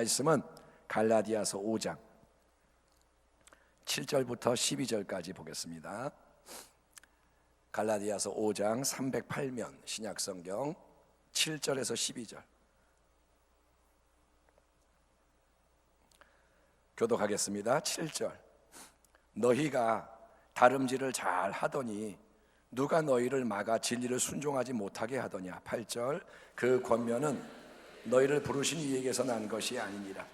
말씀은 갈라디아서 5장 7절부터 12절까지 보겠습니다. 갈라디아서 5장 308면 신약성경 7절에서 12절 교독하겠습니다. 7절 너희가 다름질을 잘 하더니 누가 너희를 막아 진리를 순종하지 못하게 하더냐. 8절 그 권면은 너희를 부르신 이에게서 난 것이 아니니라.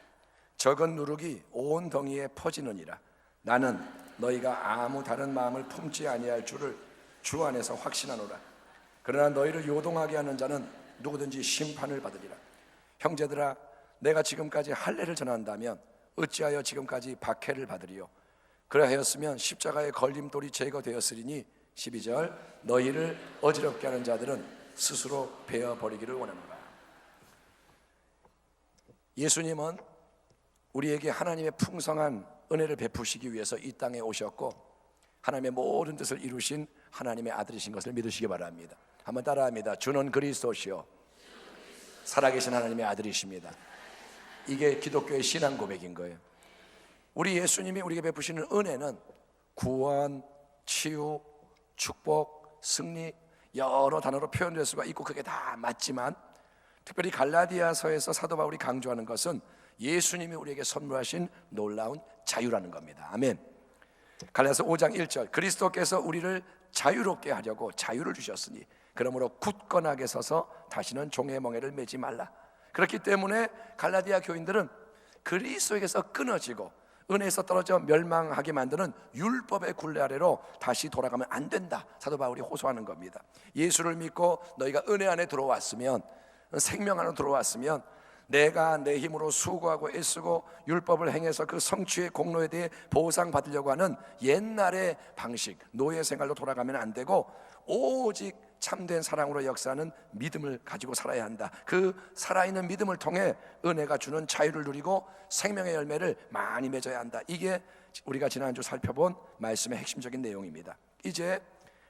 적은 누룩이 온 덩이에 퍼지느니라. 나는 너희가 아무 다른 마음을 품지 아니할 줄을 주 안에서 확신하노라. 그러나 너희를 요동하게 하는 자는 누구든지 심판을 받으리라. 형제들아 내가 지금까지 할례를 전한다면 어찌하여 지금까지 박해를 받으리요. 그러하였으면 십자가의 걸림돌이 제거되었으리니 12절 너희를 어지럽게 하는 자들은 스스로 베어버리기를 원하노라. 예수님은 우리에게 하나님의 풍성한 은혜를 베푸시기 위해서 이 땅에 오셨고 하나님의 모든 뜻을 이루신 하나님의 아들이신 것을 믿으시기 바랍니다. 한번 따라합니다. 주는 그리스도시요 살아계신 하나님의 아들이십니다. 이게 기독교의 신앙 고백인 거예요. 우리 예수님이 우리에게 베푸시는 은혜는 구원, 치유, 축복, 승리 여러 단어로 표현될 수가 있고 그게 다 맞지만 특별히 갈라디아서에서 사도 바울이 강조하는 것은 예수님이 우리에게 선물하신 놀라운 자유라는 겁니다. 아멘. 갈라디아서 5장 1절 그리스도께서 우리를 자유롭게 하려고 자유를 주셨으니 그러므로 굳건하게 서서 다시는 종의 멍에를 매지 말라. 그렇기 때문에 갈라디아 교인들은 그리스도에게서 끊어지고 은혜에서 떨어져 멸망하게 만드는 율법의 굴레 아래로 다시 돌아가면 안 된다. 사도 바울이 호소하는 겁니다. 예수를 믿고 너희가 은혜 안에 들어왔으면 생명 안으로 들어왔으면 내가 내 힘으로 수고하고 애쓰고 율법을 행해서 그 성취의 공로에 대해 보상받으려고 하는 옛날의 방식 노예 생활로 돌아가면 안 되고 오직 참된 사랑으로 역사하는 믿음을 가지고 살아야 한다. 그 살아있는 믿음을 통해 은혜가 주는 자유를 누리고 생명의 열매를 많이 맺어야 한다. 이게 우리가 지난주 살펴본 말씀의 핵심적인 내용입니다. 이제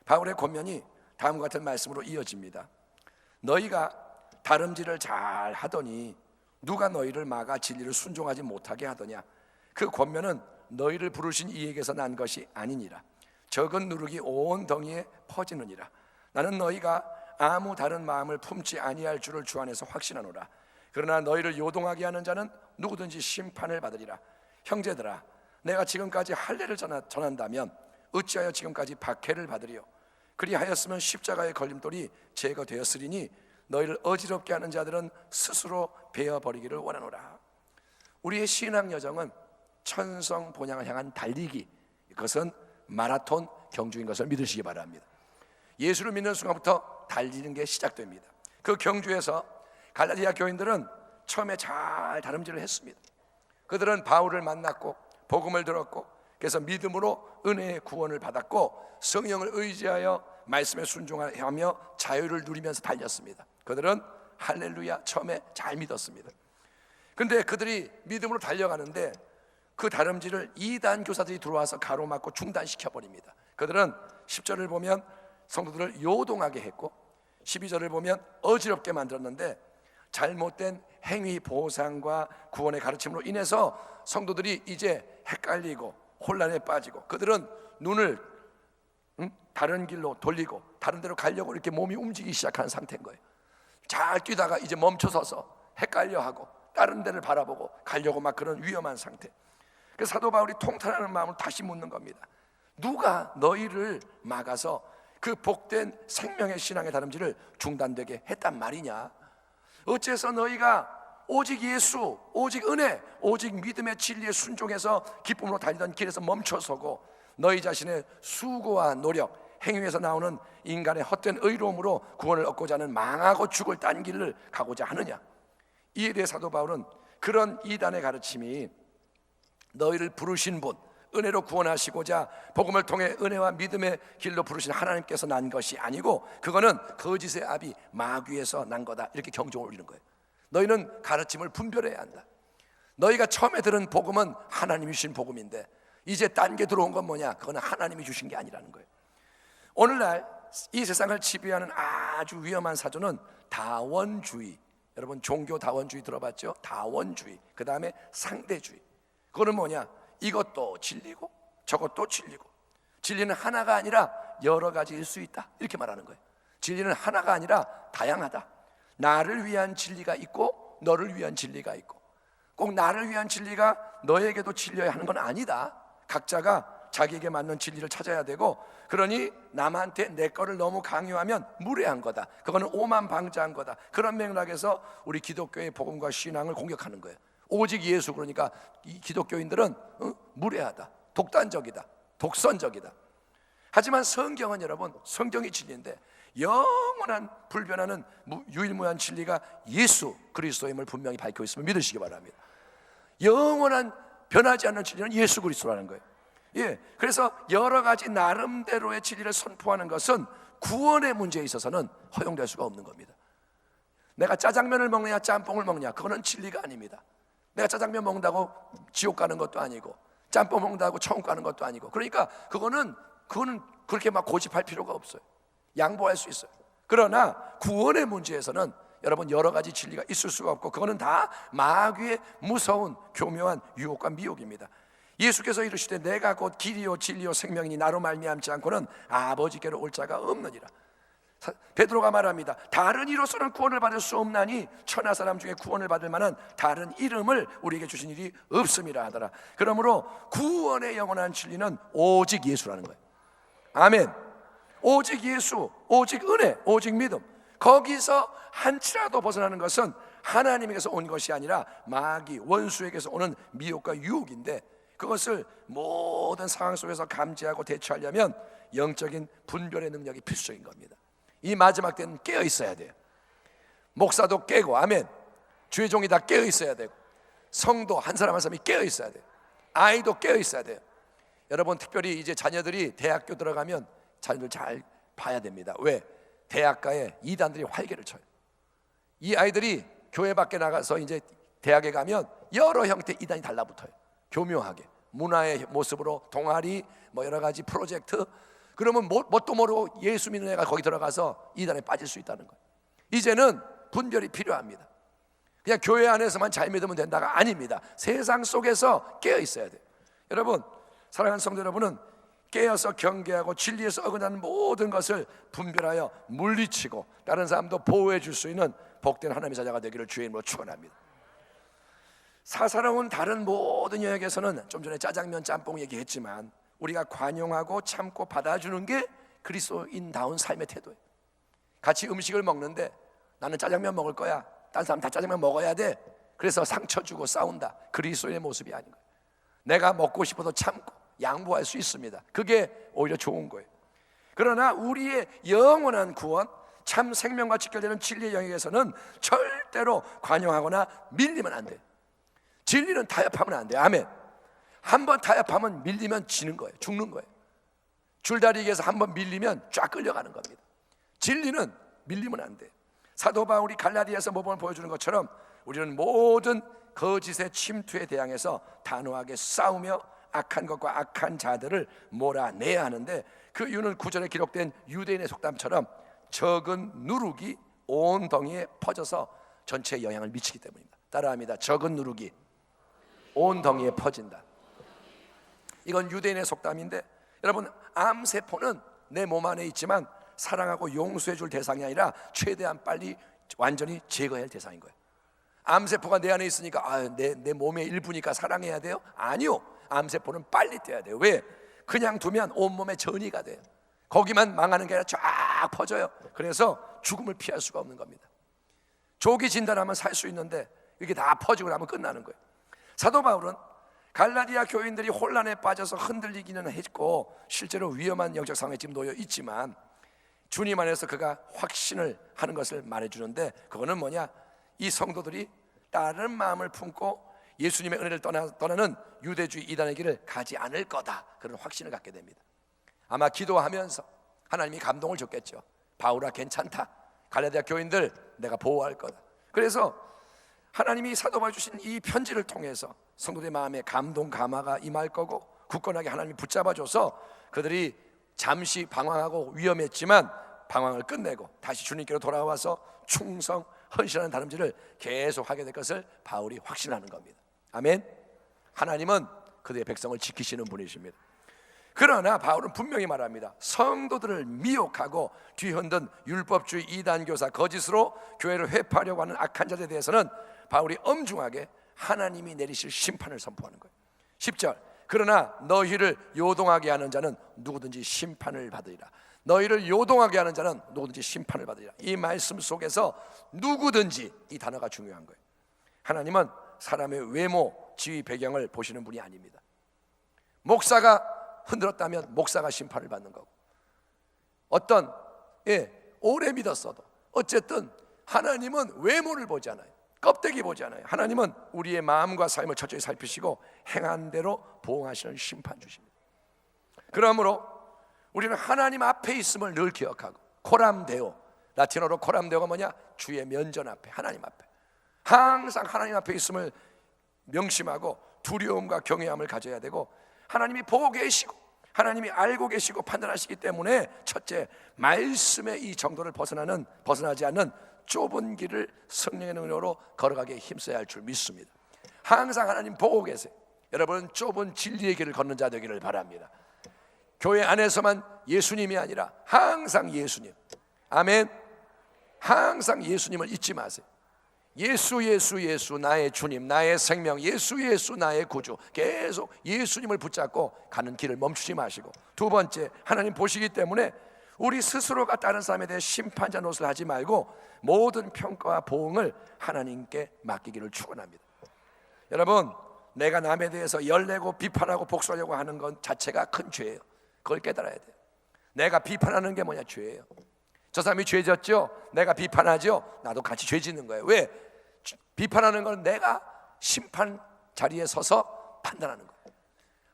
바울의 권면이 다음과 같은 말씀으로 이어집니다. 너희가 다름질을 잘 하더니 누가 너희를 막아 진리를 순종하지 못하게 하더냐. 그 권면은 너희를 부르신 이에게서 난 것이 아니니라. 적은 누룩이 온 덩이에 퍼지느니라. 나는 너희가 아무 다른 마음을 품지 아니할 줄을 주 안에서 확신하노라. 그러나 너희를 요동하게 하는 자는 누구든지 심판을 받으리라. 형제들아 내가 지금까지 할례를 전한다면 어찌하여 지금까지 박해를 받으리요. 그리하였으면 십자가의 걸림돌이 제거되었으리니 너희를 어지럽게 하는 자들은 스스로 베어버리기를 원하노라. 우리의 신앙 여정은 천성 본향을 향한 달리기, 그것은 마라톤 경주인 것을 믿으시기 바랍니다. 예수를 믿는 순간부터 달리는 게 시작됩니다. 그 경주에서 갈라디아 교인들은 처음에 잘 다름질을 했습니다. 그들은 바울을 만났고 복음을 들었고 그래서 믿음으로 은혜의 구원을 받았고 성령을 의지하여 말씀에 순종하며 자유를 누리면서 달렸습니다. 그들은 할렐루야 처음에 잘 믿었습니다. 근데 그들이 믿음으로 달려가는데 그 다름질을 이단 교사들이 들어와서 가로막고 중단시켜버립니다. 그들은 10절을 보면 성도들을 요동하게 했고 12절을 보면 어지럽게 만들었는데 잘못된 행위 보상과 구원의 가르침으로 인해서 성도들이 이제 헷갈리고 혼란에 빠지고 그들은 눈을 다른 길로 돌리고 다른 데로 가려고 이렇게 몸이 움직이기 시작하는 상태인 거예요. 잘 뛰다가 이제 멈춰서서 헷갈려하고 다른 데를 바라보고 가려고 막 그런 위험한 상태. 그래서 사도 바울이 통탄하는 마음을 다시 묻는 겁니다. 누가 너희를 막아서 그 복된 생명의 신앙의 다름질을 중단되게 했단 말이냐. 어째서 너희가 오직 예수, 오직 은혜, 오직 믿음의 진리에 순종해서 기쁨으로 달리던 길에서 멈춰서고 너희 자신의 수고와 노력, 행위에서 나오는 인간의 헛된 의로움으로 구원을 얻고자 하는 망하고 죽을 딴 길을 가고자 하느냐. 이에 대해 사도 바울은 그런 이단의 가르침이 너희를 부르신 분, 은혜로 구원하시고자 복음을 통해 은혜와 믿음의 길로 부르신 하나님께서 난 것이 아니고 그거는 거짓의 아비 마귀에서 난 거다. 이렇게 경종을 울리는 거예요. 너희는 가르침을 분별해야 한다. 너희가 처음에 들은 복음은 하나님이 주신 복음인데 이제 딴 게 들어온 건 뭐냐? 그거는 하나님이 주신 게 아니라는 거예요. 오늘날 이 세상을 지배하는 아주 위험한 사조는 다원주의, 여러분 종교 다원주의 들어봤죠? 다원주의, 그 다음에 상대주의. 그거는 뭐냐? 이것도 진리고 저것도 진리고, 진리는 하나가 아니라 여러 가지일 수 있다, 이렇게 말하는 거예요. 진리는 하나가 아니라 다양하다. 나를 위한 진리가 있고 너를 위한 진리가 있고, 꼭 나를 위한 진리가 너에게도 진리여야 하는 건 아니다. 각자가 자기에게 맞는 진리를 찾아야 되고, 그러니 남한테 내 거를 너무 강요하면 무례한 거다, 그거는 오만방자한 거다. 그런 맥락에서 우리 기독교의 복음과 신앙을 공격하는 거예요. 오직 예수, 그러니까 이 기독교인들은 무례하다, 독단적이다, 독선적이다. 하지만 성경은 여러분, 성경이 진리인데 영원한 불변하는 유일무이한 진리가 예수 그리스도임을 분명히 밝혀 있음을 믿으시기 바랍니다. 영원한 변하지 않는 진리는 예수 그리스도라는 거예요. 예, 그래서 여러 가지 나름대로의 진리를 선포하는 것은 구원의 문제에 있어서는 허용될 수가 없는 겁니다. 내가 짜장면을 먹느냐 짬뽕을 먹느냐, 그거는 진리가 아닙니다. 내가 짜장면 먹는다고 지옥 가는 것도 아니고 짬뽕 먹는다고 천국 가는 것도 아니고, 그러니까 그거는 그렇게 막 고집할 필요가 없어요. 양보할 수 있어요. 그러나 구원의 문제에서는 여러분 여러 가지 진리가 있을 수가 없고, 그거는 다 마귀의 무서운 교묘한 유혹과 미혹입니다. 예수께서 이르시되 내가 곧 길이요 진리요 생명이니 나로 말미암지 않고는 아버지께로 올 자가 없느니라. 베드로가 말합니다. 다른 이로서는 구원을 받을 수 없나니 천하 사람 중에 구원을 받을 만한 다른 이름을 우리에게 주신 일이 없음이라 하더라. 그러므로 구원의 영원한 진리는 오직 예수라는 거예요. 아멘. 오직 예수, 오직 은혜, 오직 믿음. 거기서 한치라도 벗어나는 것은 하나님에게서 온 것이 아니라 마귀 원수에게서 오는 미혹과 유혹인데, 그것을 모든 상황 속에서 감지하고 대처하려면 영적인 분별의 능력이 필수적인 겁니다. 이 마지막 때는 깨어 있어야 돼요. 목사도 깨고, 아멘, 주의 종이 다 깨어 있어야 되고, 성도 한 사람 한 사람이 깨어 있어야 돼요. 아이도 깨어 있어야 돼요. 여러분 특별히 이제 자녀들이 대학교 들어가면 자녀들 잘 봐야 됩니다. 왜? 대학가에 이단들이 활개를 쳐요. 이 아이들이 교회 밖에 나가서 이제 대학에 가면 여러 형태 이단이 달라붙어요. 교묘하게 문화의 모습으로 동아리, 뭐 여러 가지 프로젝트. 그러면 뭣도 모르고 예수 믿는 애가 거기 들어가서 이단에 빠질 수 있다는 거예요. 이제는 분별이 필요합니다. 그냥 교회 안에서만 잘 믿으면 된다가 아닙니다. 세상 속에서 깨어 있어야 돼요. 여러분, 사랑하는 성도 여러분은 깨어서 경계하고 진리에서 어긋나는 모든 것을 분별하여 물리치고 다른 사람도 보호해 줄 수 있는 복된 하나님의 자녀가 되기를 주의 이름으로 축원합니다. 사사로운 다른 모든 영역에서는 좀 전에 짜장면 짬뽕 얘기했지만 우리가 관용하고 참고 받아주는 게 그리스도인다운 삶의 태도예요. 같이 음식을 먹는데 나는 짜장면 먹을 거야, 다른 사람 다 짜장면 먹어야 돼, 그래서 상처 주고 싸운다. 그리스도의 모습이 아닌 거예요. 내가 먹고 싶어도 참고 양보할 수 있습니다. 그게 오히려 좋은 거예요. 그러나 우리의 영원한 구원, 참 생명과 직결되는 진리의 영역에서는 절대로 관용하거나 밀리면 안 돼요. 진리는 타협하면 안 돼요. 아멘. 한번 타협하면 밀리면 지는 거예요. 죽는 거예요. 줄다리기에서 한번 밀리면 쫙 끌려가는 겁니다. 진리는 밀리면 안 돼요. 사도 바울이 갈라디아서 모범을 보여주는 것처럼 우리는 모든 거짓의 침투에 대항해서 단호하게 싸우며 악한 것과 악한 자들을 몰아내야 하는데, 그 이유는 9절에 기록된 유대인의 속담처럼 적은 누룩이 온 덩이에 퍼져서 전체에 영향을 미치기 때문입니다. 따라합니다. 적은 누룩이 온 덩이에 퍼진다. 이건 유대인의 속담인데, 여러분 암세포는 내 몸 안에 있지만 사랑하고 용서해 줄 대상이 아니라 최대한 빨리 완전히 제거해야 할 대상인 거예요. 암세포가 내 안에 있으니까 내 몸의 일부니까 사랑해야 돼요? 아니요. 암세포는 빨리 떼야 돼요. 왜? 그냥 두면 온몸에 전이가 돼요. 거기만 망하는 게 아니라 쫙 퍼져요. 그래서 죽음을 피할 수가 없는 겁니다. 조기 진단하면 살 수 있는데 이게 다 퍼지고 나면 끝나는 거예요. 사도 바울은 갈라디아 교인들이 혼란에 빠져서 흔들리기는 했고 실제로 위험한 영적 상황에 지금 놓여 있지만 주님 안에서 그가 확신을 하는 것을 말해주는데, 그거는 뭐냐? 이 성도들이 다른 마음을 품고 예수님의 은혜를 떠나는 유대주의 이단의 길을 가지 않을 거다, 그런 확신을 갖게 됩니다. 아마 기도하면서 하나님이 감동을 줬겠죠. 바울아 괜찮다, 갈라디아 교인들 내가 보호할 거다. 그래서 하나님이 사도 바울 주신 이 편지를 통해서 성도들의 마음에 감동 감화가 임할 거고, 굳건하게 하나님이 붙잡아줘서 그들이 잠시 방황하고 위험했지만 방황을 끝내고 다시 주님께로 돌아와서 충성 헌신하는 다름질을 계속 하게 될 것을 바울이 확신하는 겁니다. 아멘. 하나님은 그들의 백성을 지키시는 분이십니다. 그러나 바울은 분명히 말합니다. 성도들을 미혹하고 뒤흔든 율법주의 이단교사 거짓으로 교회를 회파하려고 하는 악한 자들에 대해서는 바울이 엄중하게 하나님이 내리실 심판을 선포하는 거예요. 10절, 그러나 너희를 요동하게 하는 자는 누구든지 심판을 받으리라. 너희를 요동하게 하는 자는 누구든지 심판을 받으리라. 이 말씀 속에서 누구든지, 이 단어가 중요한 거예요. 하나님은 사람의 외모, 지위, 배경을 보시는 분이 아닙니다. 목사가 흔들었다면 목사가 심판을 받는 거고, 어떤 오래 믿었어도 어쨌든 하나님은 외모를 보지 않아요. 껍데기 보지 않아요. 하나님은 우리의 마음과 삶을 철저히 살피시고 행한 대로 보응하시는 심판 주십니다. 그러므로 우리는 하나님 앞에 있음을 늘 기억하고, 코람데오, 라틴어로 코람데오가 뭐냐? 주의 면전 앞에, 하나님 앞에 항상 하나님 앞에 있음을 명심하고 두려움과 경외함을 가져야 되고, 하나님이 보고 계시고 하나님이 알고 계시고 판단하시기 때문에 첫째, 말씀의 이 정도를 벗어나지 않는 좁은 길을 성령의 능력으로 걸어가기에 힘써야 할 줄 믿습니다. 항상 하나님 보고 계세요. 여러분은 좁은 진리의 길을 걷는 자 되기를 바랍니다. 교회 안에서만 예수님이 아니라 항상 예수님, 아멘. 항상 예수님을 잊지 마세요. 예수 예수 예수 나의 주님, 나의 생명, 예수 예수 나의 구주, 계속 예수님을 붙잡고 가는 길을 멈추지 마시고, 두 번째, 하나님 보시기 때문에 우리 스스로가 다른 사람에 대해 심판자 노릇을 하지 말고 모든 평가와 보응을 하나님께 맡기기를 축원합니다. 여러분, 내가 남에 대해서 열내고 비판하고 복수하려고 하는 것 자체가 큰 죄예요. 그걸 깨달아야 돼요. 내가 비판하는 게 뭐냐? 죄예요. 저 사람이 죄 졌죠? 내가 비판하죠? 나도 같이 죄 짓는 거예요. 왜? 비판하는 건 내가 심판 자리에 서서 판단하는 거예요.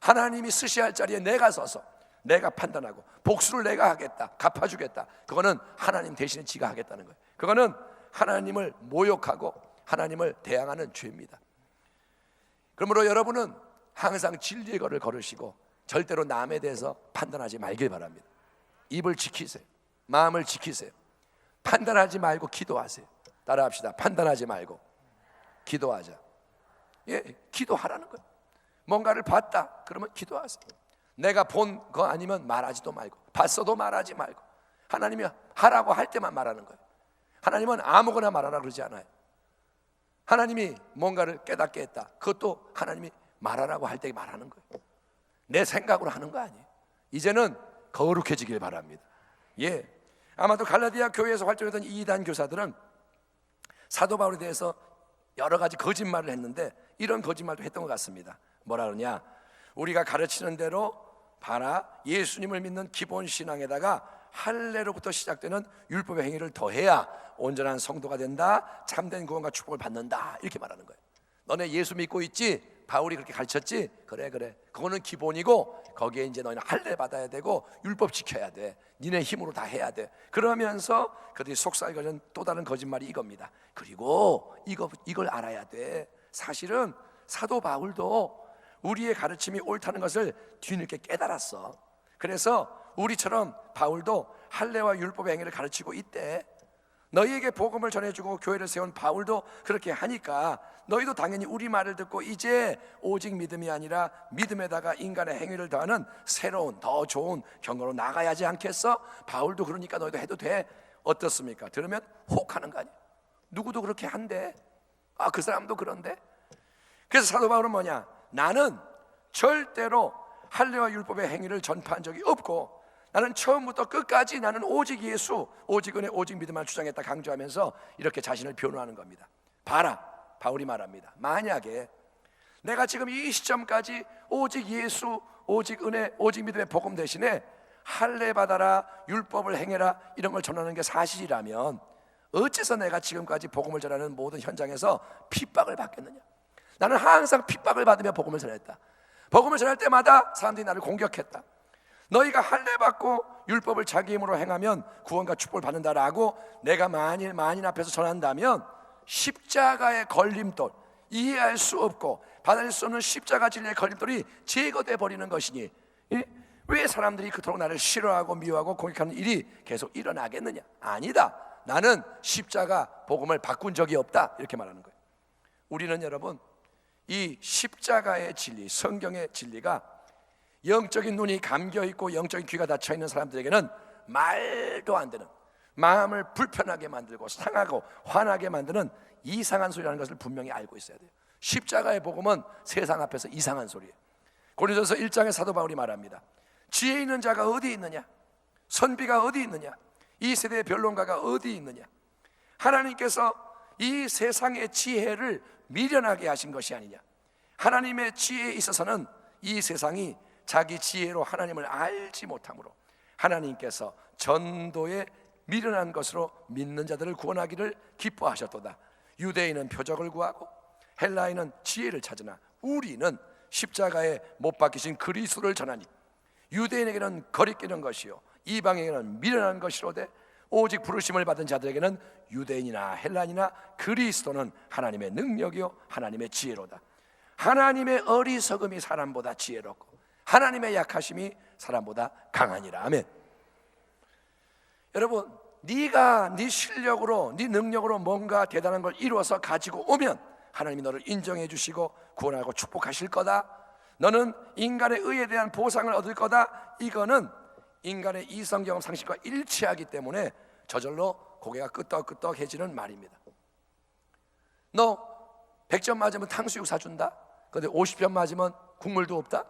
하나님이 쓰셔야 할 자리에 내가 서서 내가 판단하고 복수를 내가 하겠다, 갚아주겠다, 그거는 하나님 대신에 지가 하겠다는 거예요. 그거는 하나님을 모욕하고 하나님을 대항하는 죄입니다. 그러므로 여러분은 항상 진리의 걸을 걸으시고 절대로 남에 대해서 판단하지 말길 바랍니다. 입을 지키세요. 마음을 지키세요. 판단하지 말고 기도하세요. 따라합시다. 판단하지 말고 기도하자. 기도하라는 거예요. 뭔가를 봤다 그러면 기도하세요. 내가 본 거 아니면 말하지도 말고, 봤어도 말하지 말고, 하나님이 하라고 할 때만 말하는 거예요. 하나님은 아무거나 말하라 그러지 않아요. 하나님이 뭔가를 깨닫게 했다, 그것도 하나님이 말하라고 할 때 말하는 거예요. 내 생각으로 하는 거 아니에요. 이제는 거룩해지길 바랍니다. 아마도 갈라디아 교회에서 활동했던 이단 교사들은 사도 바울에 대해서 여러 가지 거짓말을 했는데, 이런 거짓말도 했던 것 같습니다. 뭐라 그러냐? 우리가 가르치는 대로 봐라, 예수님을 믿는 기본 신앙에다가 할례로부터 시작되는 율법의 행위를 더해야 온전한 성도가 된다, 참된 구원과 축복을 받는다, 이렇게 말하는 거예요. 너네 예수 믿고 있지? 바울이 그렇게 가르쳤지? 그래 그거는 기본이고, 거기에 이제 너희는 할례 받아야 되고 율법 지켜야 돼, 니네 힘으로 다 해야 돼. 그러면서 그들이 속삭이는 또 다른 거짓말이 이겁니다. 그리고 이걸 알아야 돼. 사실은 사도 바울도 우리의 가르침이 옳다는 것을 뒤늦게 깨달았어. 그래서 우리처럼 바울도 할례와 율법의 행위를 가르치고 있대. 너희에게 복음을 전해주고 교회를 세운 바울도 그렇게 하니까 너희도 당연히 우리 말을 듣고 이제 오직 믿음이 아니라 믿음에다가 인간의 행위를 더하는 새로운 더 좋은 경로로 나가야지 않겠어? 바울도 그러니까 너희도 해도 돼. 어떻습니까? 들으면 혹하는 거 아니에요. 누구도 그렇게 한대. 그 사람도 그런데. 그래서 사도 바울은 뭐냐? 나는 절대로 할례와 율법의 행위를 전파한 적이 없고, 나는 처음부터 끝까지 나는 오직 예수, 오직 은혜, 오직 믿음만 주장했다 강조하면서 이렇게 자신을 변호하는 겁니다. 봐라, 바울이 말합니다. 만약에 내가 지금 이 시점까지 오직 예수, 오직 은혜, 오직 믿음의 복음 대신에 할례 받아라, 율법을 행해라, 이런 걸 전하는 게 사실이라면 어째서 내가 지금까지 복음을 전하는 모든 현장에서 핍박을 받겠느냐? 나는 항상 핍박을 받으며 복음을 전했다. 복음을 전할 때마다 사람들이 나를 공격했다. 너희가 할례 받고 율법을 자기 힘으로 행하면 구원과 축복을 받는다라고 내가 만일 만인 앞에서 전한다면 십자가의 걸림돌, 이해할 수 없고 받을 수 없는 십자가 진리의 걸림돌이 제거돼 버리는 것이니, 왜 사람들이 그토록 나를 싫어하고 미워하고 공격하는 일이 계속 일어나겠느냐? 아니다. 나는 십자가 복음을 바꾼 적이 없다, 이렇게 말하는 거예요. 우리는 여러분, 이 십자가의 진리, 성경의 진리가 영적인 눈이 감겨있고 영적인 귀가 닫혀있는 사람들에게는 말도 안 되는, 마음을 불편하게 만들고 상하고 화나게 만드는 이상한 소리라는 것을 분명히 알고 있어야 돼요. 십자가의 복음은 세상 앞에서 이상한 소리예요. 고린도서 1장에 사도 바울이 말합니다. 지혜 있는 자가 어디 있느냐? 선비가 어디 있느냐? 이 세대의 변론가가 어디 있느냐? 하나님께서 이 세상의 지혜를 미련하게 하신 것이 아니냐? 하나님의 지혜에 있어서는 이 세상이 자기 지혜로 하나님을 알지 못하므로 하나님께서 전도에 미련한 것으로 믿는 자들을 구원하기를 기뻐하셨도다. 유대인은 표적을 구하고 헬라인은 지혜를 찾으나 우리는 십자가에 못 박히신 그리스도를 전하니 유대인에게는 거리끼는 것이요 이방에게는 미련한 것이로되 오직 부르심을 받은 자들에게는 유대인이나 헬라인이나 그리스도는 하나님의 능력이요 하나님의 지혜로다. 하나님의 어리석음이 사람보다 지혜롭고 하나님의 약하심이 사람보다 강하니라. 아멘. 여러분, 네가 네 실력으로 네 능력으로 뭔가 대단한 걸 이루어서 가지고 오면 하나님이 너를 인정해 주시고 구원하고 축복하실 거다. 너는 인간의 의에 대한 보상을 얻을 거다. 이거는 인간의 이성 경험 상식과 일치하기 때문에 저절로 고개가 끄덕끄덕해지는 말입니다. 너 100점 맞으면 탕수육 사준다. 근데 50점 맞으면 국물도 없다.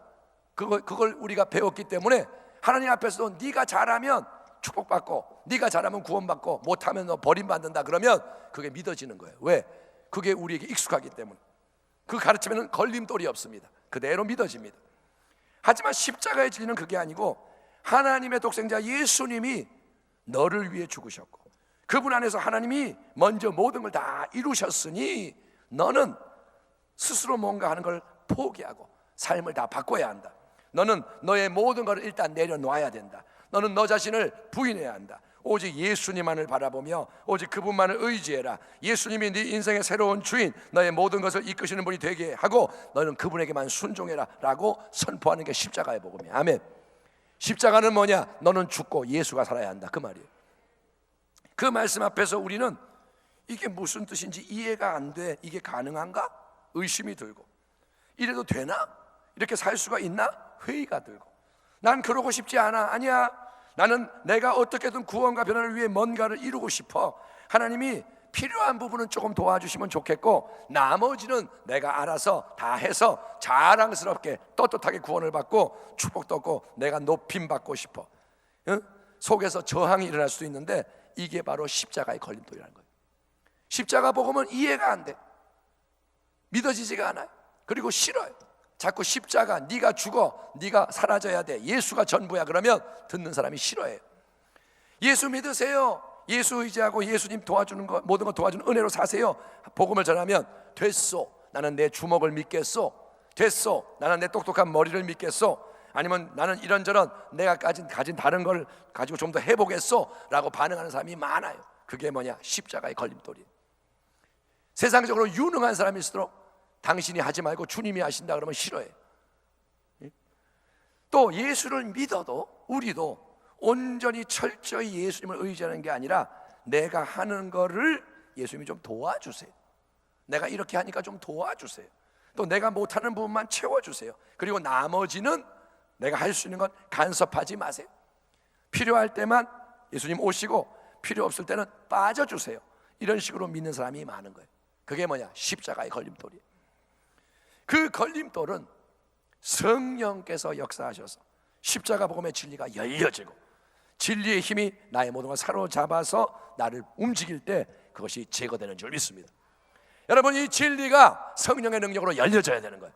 그걸 우리가 배웠기 때문에 하나님 앞에서도 네가 잘하면 축복받고 네가 잘하면 구원받고 못하면 너 버림받는다, 그러면 그게 믿어지는 거예요. 왜? 그게 우리에게 익숙하기 때문에. 그 가르침에는 걸림돌이 없습니다. 그대로 믿어집니다. 하지만 십자가의 진리는 그게 아니고 하나님의 독생자 예수님이 너를 위해 죽으셨고 그분 안에서 하나님이 먼저 모든 걸 다 이루셨으니 너는 스스로 뭔가 하는 걸 포기하고 삶을 다 바꿔야 한다. 너는 너의 모든 걸 일단 내려놓아야 된다. 너는 너 자신을 부인해야 한다. 오직 예수님만을 바라보며 오직 그분만을 의지해라. 예수님이 네 인생의 새로운 주인, 너의 모든 것을 이끄시는 분이 되게 하고 너는 그분에게만 순종해라 라고 선포하는 게 십자가의 복음이야. 아멘. 십자가는 뭐냐? 너는 죽고 예수가 살아야 한다, 그 말이에요. 그 말씀 앞에서 우리는 이게 무슨 뜻인지 이해가 안 돼. 이게 가능한가? 의심이 들고, 이래도 되나? 이렇게 살 수가 있나? 회의가 들고, 난 그러고 싶지 않아. 아니야, 나는 내가 어떻게든 구원과 변화를 위해 뭔가를 이루고 싶어. 하나님이 필요한 부분은 조금 도와주시면 좋겠고 나머지는 내가 알아서 다 해서 자랑스럽게 떳떳하게 구원을 받고 축복도 얻고 내가 높임 받고 싶어. 응? 속에서 저항이 일어날 수도 있는데 이게 바로 십자가의 걸림돌이라는 거예요. 십자가 복음은 이해가 안 돼. 믿어지지가 않아요. 그리고 싫어요. 자꾸 십자가, 네가 죽어, 네가 사라져야 돼, 예수가 전부야, 그러면 듣는 사람이 싫어해요. 예수 믿으세요. 예수 의지하고 예수님 도와주는 거, 모든 거 도와주는 은혜로 사세요. 복음을 전하면 됐소, 나는 내 주먹을 믿겠소. 됐소, 나는 내 똑똑한 머리를 믿겠소. 아니면 나는 이런저런 내가 가진 다른 걸 가지고 좀 더 해보겠소 라고 반응하는 사람이 많아요. 그게 뭐냐? 십자가의 걸림돌이에요. 세상적으로 유능한 사람일수록 당신이 하지 말고 주님이 하신다 그러면 싫어해. 또 예수를 믿어도 우리도 온전히 철저히 예수님을 의지하는 게 아니라 내가 하는 거를 예수님이 좀 도와주세요. 내가 이렇게 하니까 좀 도와주세요. 또 내가 못하는 부분만 채워주세요. 그리고 나머지는 내가 할 수 있는 건 간섭하지 마세요. 필요할 때만 예수님 오시고 필요 없을 때는 빠져주세요. 이런 식으로 믿는 사람이 많은 거예요. 그게 뭐냐? 십자가의 걸림돌이에요. 그 걸림돌은 성령께서 역사하셔서 십자가 복음의 진리가 열려지고 진리의 힘이 나의 모든 걸 사로잡아서 나를 움직일 때 그것이 제거되는 줄 믿습니다. 여러분, 이 진리가 성령의 능력으로 열려져야 되는 거예요.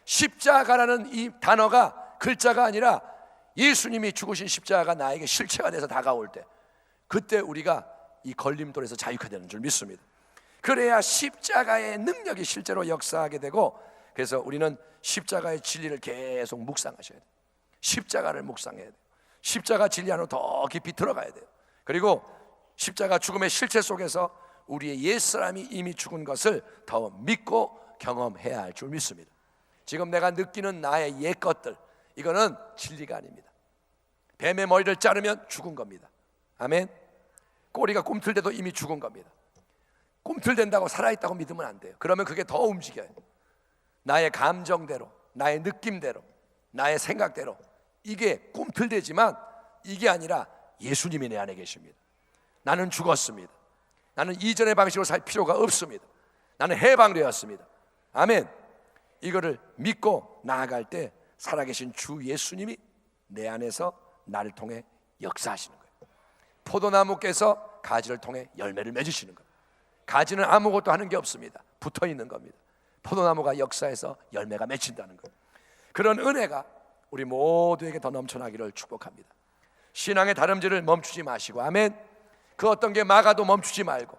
십자가라는 이 단어가 글자가 아니라 예수님이 죽으신 십자가가 나에게 실체가 돼서 다가올 때 그때 우리가 이 걸림돌에서 자유케 되는 줄 믿습니다. 그래야 십자가의 능력이 실제로 역사하게 되고, 그래서 우리는 십자가의 진리를 계속 묵상하셔야 돼요. 십자가를 묵상해야 돼요. 십자가 진리 안으로 더 깊이 들어가야 돼요. 그리고 십자가 죽음의 실체 속에서 우리의 옛사람이 이미 죽은 것을 더 믿고 경험해야 할 줄 믿습니다. 지금 내가 느끼는 나의 옛 것들, 이거는 진리가 아닙니다. 뱀의 머리를 자르면 죽은 겁니다. 아멘. 꼬리가 꿈틀대도 이미 죽은 겁니다. 꿈틀댄다고 살아있다고 믿으면 안 돼요. 그러면 그게 더 움직여요. 나의 감정대로, 나의 느낌대로, 나의 생각대로. 이게 꿈틀대지만 이게 아니라 예수님이 내 안에 계십니다. 나는 죽었습니다. 나는 이전의 방식으로 살 필요가 없습니다. 나는 해방되었습니다. 아멘. 이거를 믿고 나아갈 때 살아계신 주 예수님이 내 안에서 나를 통해 역사하시는 거예요. 포도나무께서 가지를 통해 열매를 맺으시는 거예요. 가지는 아무것도 하는 게 없습니다. 붙어 있는 겁니다. 포도나무가 역사해서 열매가 맺힌다는 거예요. 그런 은혜가 우리 모두에게 더 넘쳐나기를 축복합니다. 신앙의 다름질을 멈추지 마시고, 아멘. 그 어떤 게 막아도 멈추지 말고,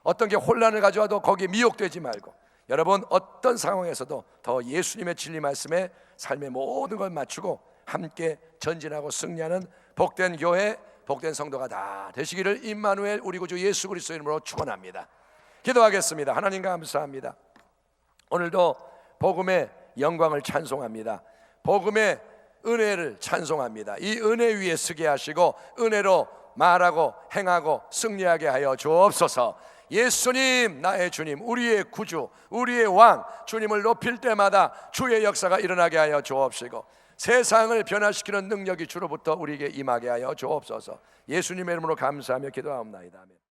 어떤 게 혼란을 가져와도 거기에 미혹되지 말고, 여러분 어떤 상황에서도 더 예수님의 진리 말씀에 삶의 모든 걸 맞추고 함께 전진하고 승리하는 복된 교회, 복된 성도가 다 되시기를 임마누엘 우리 구주 예수 그리스도 이름으로 축원합니다. 기도하겠습니다. 하나님 감사합니다. 오늘도 복음의 영광을 찬송합니다. 복음의 은혜를 찬송합니다. 이 은혜 위에 서게 하시고 은혜로 말하고 행하고 승리하게 하여 주옵소서. 예수님, 나의 주님, 우리의 구주, 우리의 왕, 주님을 높일 때마다 주의 역사가 일어나게 하여 주옵시고 세상을 변화시키는 능력이 주로부터 우리에게 임하게 하여 주옵소서. 예수님의 이름으로 감사하며 기도하옵나이다. 아멘.